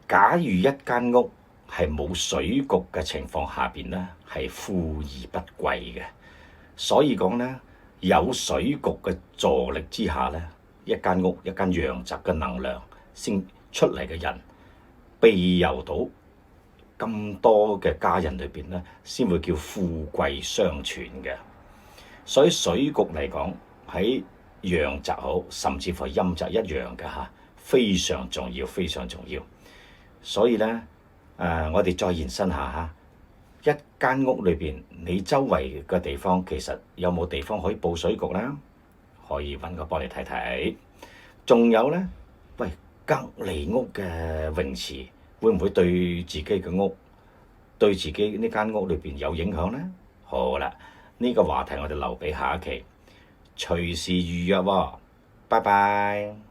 假如一間屋係冇水局嘅情況下邊咧，係富而不貴嘅。所以講咧，有水局嘅助力之下咧，一間屋一間陽宅嘅能量先出嚟嘅人，庇佑到咁多嘅家人裏邊咧，先會叫富貴相傳嘅。所以水局嚟講，喺陽宅好，甚至乎係陰宅一樣嘅嚇，非常重要，非常重要。所以咧，我哋再延伸下嚇，一間屋裏邊，你周圍嘅地方其實有冇地方可以佈水局啦？可以揾個幫你睇睇。仲有咧，喂，隔離屋嘅泳池會唔會對自己嘅屋、對自己呢間屋裏邊有影響咧？好啦，呢個話題我哋留俾下一期，隨時預約喎。拜拜。